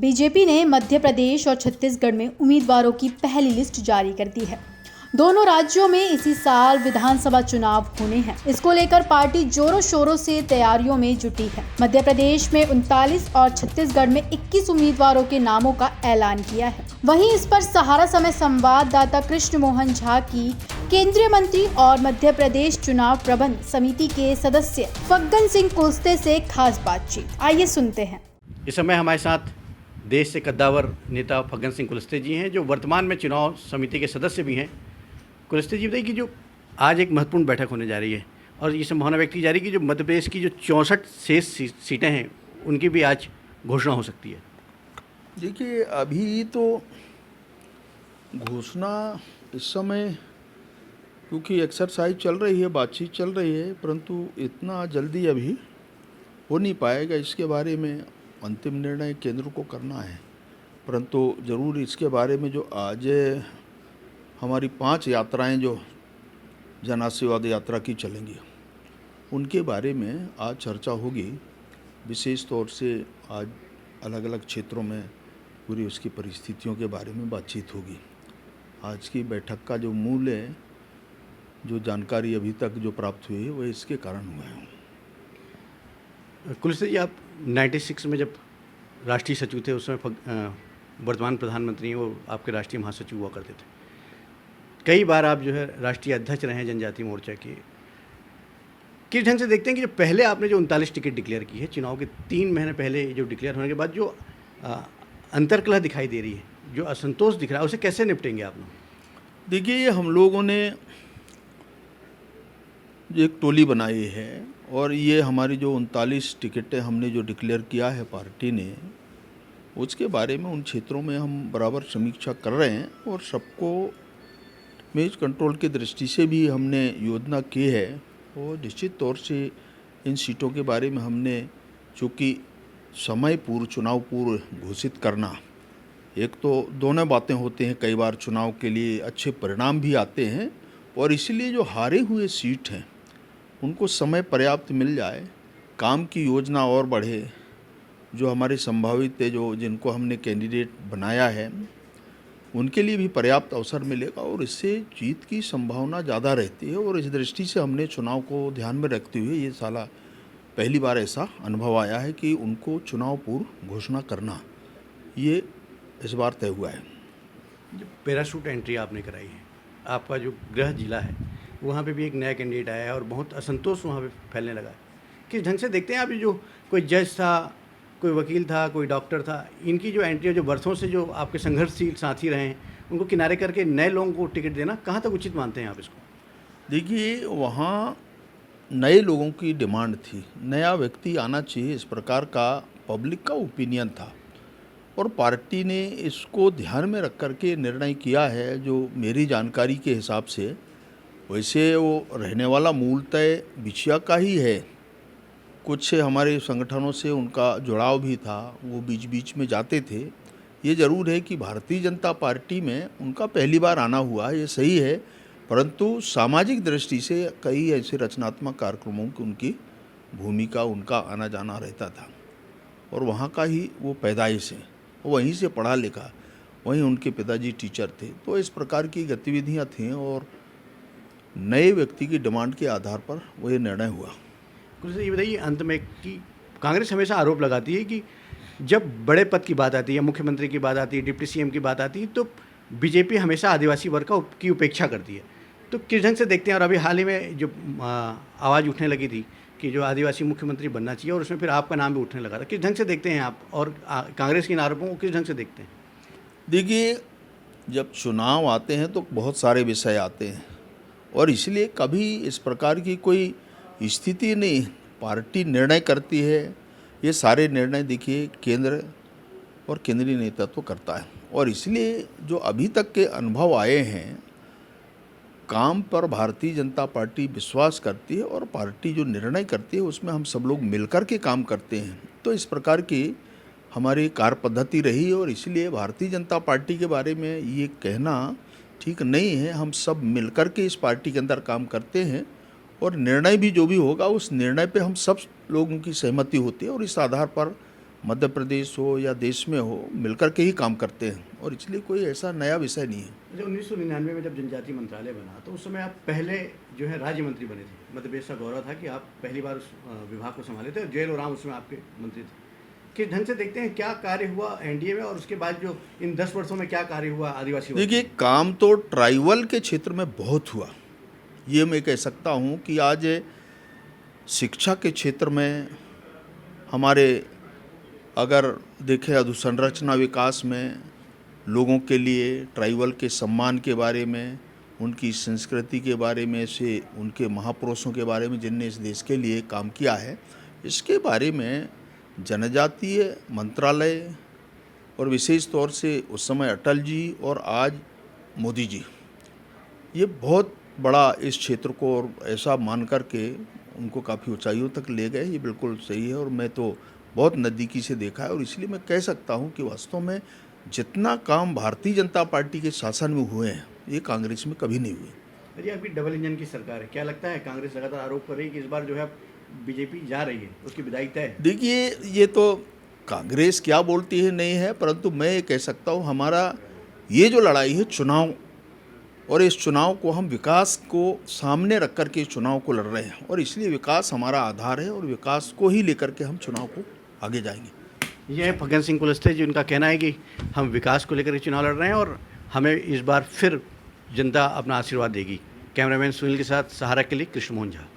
BJP ने मध्य प्रदेश और छत्तीसगढ़ में उम्मीदवारों की पहली लिस्ट जारी कर दी है। दोनों राज्यों में इसी साल विधानसभा चुनाव होने हैं। इसको लेकर पार्टी जोरों शोरों से तैयारियों में जुटी है। मध्य प्रदेश में 39 और छत्तीसगढ़ में 21 उम्मीदवारों के नामों का ऐलान किया है। वहीं इस पर सहारा समय संवाददाता कृष्ण मोहन झा की केंद्रीय मंत्री और मध्य प्रदेश चुनाव प्रबंध समिति के सदस्य फग्गन सिंह कुलस्ते से खास बातचीत। आइए सुनते हैं। इस समय हमारे साथ देश से कद्दावर नेता फग्गन सिंह कुलस्ते जी हैं, जो वर्तमान में चुनाव समिति के सदस्य भी हैं। कुलस्ते जी बताइए कि जो आज एक महत्वपूर्ण बैठक होने जा रही है और ये संभावना व्यक्त की जा रही है कि जो मध्य प्रदेश की जो 64 शेष सीटें हैं उनकी भी आज घोषणा हो सकती है। देखिए, अभी तो घोषणा इस समय क्योंकि एक्सरसाइज चल रही है, बातचीत चल रही है, परंतु इतना जल्दी अभी हो नहीं पाएगा। इसके बारे में अंतिम निर्णय केंद्र को करना है, परंतु ज़रूर इसके बारे में जो आज हमारी 5 यात्राएं जो जन आशीर्वाद यात्रा की चलेंगी उनके बारे में आज चर्चा होगी। विशेष तौर से आज अलग अलग क्षेत्रों में पूरी उसकी परिस्थितियों के बारे में बातचीत होगी। आज की बैठक का जो मूल है, जो जानकारी अभी तक जो प्राप्त हुई है, वह इसके कारण हुआ है। कुलस्ते जी, आप 96 में जब राष्ट्रीय सचिव थे, उस समय वर्तमान प्रधानमंत्री और आपके राष्ट्रीय महासचिव हुआ करते थे। कई बार आप जो है राष्ट्रीय अध्यक्ष रहे हैं जनजातीय मोर्चा के। किस ढंग से देखते हैं कि जो पहले आपने जो 39 टिकट डिक्लेयर की है, चुनाव के 3 महीने पहले जो डिक्लेयर होने के बाद जो अंतर्कलह दिखाई दे रही है, जो असंतोष दिख रहा है, उसे कैसे निपटेंगे आप लोग? देखिए, हम लोगों ने एक टोली बनाई है और ये हमारी जो 39 टिकटें हमने जो डिक्लेयर किया है पार्टी ने, उसके बारे में उन क्षेत्रों में हम बराबर समीक्षा कर रहे हैं और सबको इमेज कंट्रोल की दृष्टि से भी हमने योजना की है। और निश्चित तौर से इन सीटों के बारे में हमने, चूँकि समय पूर्व चुनाव पूर्व घोषित करना, एक तो दोनों बातें होती हैं, कई बार चुनाव के लिए अच्छे परिणाम भी आते हैं और इसलिए जो हारे हुए सीट हैं उनको समय पर्याप्त मिल जाए, काम की योजना और बढ़े, जो हमारे संभावित जो जिनको हमने कैंडिडेट बनाया है उनके लिए भी पर्याप्त अवसर मिलेगा और इससे जीत की संभावना ज़्यादा रहती है। और इस दृष्टि से हमने चुनाव को ध्यान में रखते हुए ये साला पहली बार ऐसा अनुभव आया है कि उनको चुनाव पूर्व घोषणा करना, ये इस बार तय हुआ है। जो पैराशूट एंट्री आपने कराई है, आपका जो गृह जिला है वहाँ पे भी एक नया कैंडिडेट आया है और बहुत असंतोष वहाँ पे फैलने लगा है। किस ढंग से देखते हैं आप, जो कोई जज था, कोई वकील था, कोई डॉक्टर था, इनकी जो एंट्री, जो वर्षों से जो आपके संघर्षशील साथी रहे हैं, उनको किनारे करके नए लोगों को टिकट देना कहाँ तक उचित मानते हैं आप इसको? देखिए, वहाँ नए लोगों की डिमांड थी, नया व्यक्ति आना चाहिए, इस प्रकार का पब्लिक का ओपिनियन था और पार्टी ने इसको ध्यान में रख करके निर्णय किया है। जो मेरी जानकारी के हिसाब से, वैसे वो रहने वाला मूलतः बिछिया का ही है। कुछ हमारे संगठनों से उनका जुड़ाव भी था, वो बीच बीच में जाते थे। ये ज़रूर है कि भारतीय जनता पार्टी में उनका पहली बार आना हुआ, ये सही है, परंतु सामाजिक दृष्टि से कई ऐसे रचनात्मक कार्यक्रमों की उनकी भूमिका, उनका आना जाना रहता था और वहाँ का ही वो पैदाइश है, वो वहीं से पढ़ा लिखा, वहीं उनके पिताजी टीचर थे। तो इस प्रकार की गतिविधियाँ थीं और नए व्यक्ति की डिमांड के आधार पर वो ये निर्णय हुआ। कुछ ये बताइए अंत में कि कांग्रेस हमेशा आरोप लगाती है कि जब बड़े पद की बात आती है, मुख्यमंत्री की बात आती है, डिप्टी सीएम की बात आती है, तो बीजेपी हमेशा आदिवासी वर्ग की उपेक्षा करती है। तो किस ढंग से देखते हैं? और अभी हाल ही में जो आवाज़ उठने लगी थी कि जो आदिवासी मुख्यमंत्री बनना चाहिए और उसमें फिर आपका नाम भी उठने लगा था, किस ढंग से देखते हैं आप और कांग्रेस के इन आरोपों को किस ढंग से देखते हैं? देखिए, जब चुनाव आते हैं तो बहुत सारे विषय आते हैं और इसलिए कभी इस प्रकार की कोई स्थिति नहीं, पार्टी निर्णय करती है। ये सारे निर्णय देखिए केंद्र और केंद्रीय नेतृत्व करता है और इसलिए जो अभी तक के अनुभव आए हैं, काम पर भारतीय जनता पार्टी विश्वास करती है और पार्टी जो निर्णय करती है उसमें हम सब लोग मिलकर के काम करते हैं। तो इस प्रकार की हमारी कार्य पद्धति रही और इसलिए भारतीय जनता पार्टी के बारे में ये कहना ठीक नहीं है। हम सब मिलकर के इस पार्टी के अंदर काम करते हैं और निर्णय भी जो भी होगा उस निर्णय पे हम सब लोगों की सहमति होती है और इस आधार पर मध्य प्रदेश हो या देश में हो, मिलकर के ही काम करते हैं और इसलिए कोई ऐसा नया विषय नहीं है। जब 1999 में जब जनजातीय मंत्रालय बना तो उस समय आप पहले जो है राज्य मंत्री बने थे। मध्य प्रदेश का गौरव था कि आप पहली बार उस विभाग को संभाले थे और जेल और राम उसमें आपके मंत्री थे। किस ढंग से देखते हैं क्या कार्य हुआ एनडीए में और उसके बाद जो इन 10 वर्षों में क्या कार्य हुआ आदिवासी? देखिए, काम तो ट्राइबल के क्षेत्र में बहुत हुआ, ये मैं कह सकता हूँ कि आज शिक्षा के क्षेत्र में हमारे अगर देखें अधोसंरचना विकास में लोगों के लिए ट्राइबल के सम्मान के बारे में, उनकी संस्कृति के बारे में से उनके महापुरुषों के बारे में जिनने इस देश के लिए काम किया है, इसके बारे में जनजातीय मंत्रालय और विशेष तौर से उस समय अटल जी और आज मोदी जी, ये बहुत बड़ा इस क्षेत्र को और ऐसा मान कर के उनको काफ़ी ऊंचाइयों तक ले गए। ये बिल्कुल सही है और मैं तो बहुत नज़दीकी से देखा है और इसलिए मैं कह सकता हूँ कि वास्तव में जितना काम भारतीय जनता पार्टी के शासन में हुए हैं, ये कांग्रेस में कभी नहीं हुए। अरे आपकी डबल इंजन की सरकार है, क्या लगता है कांग्रेस लगातार आरोप कर रही है कि इस बार जो है बीजेपी जा रही है, उसकी विदाई तय है? देखिए, ये तो कांग्रेस क्या बोलती है नहीं है, परंतु मैं ये कह सकता हूँ हमारा ये जो लड़ाई है चुनाव, और इस चुनाव को हम विकास को सामने रख कर के इस चुनाव को लड़ रहे हैं और इसलिए विकास हमारा आधार है और विकास को ही लेकर के हम चुनाव को आगे जाएंगे। ये है फग्गन सिंह कुलस्ते जिनका कहना है कि हम विकास को लेकर चुनाव लड़ रहे हैं और हमें इस बार फिर जनता अपना आशीर्वाद देगी। कैमरामैन सुनील के साथ सहारा के लिए कृष्ण मोहन झा।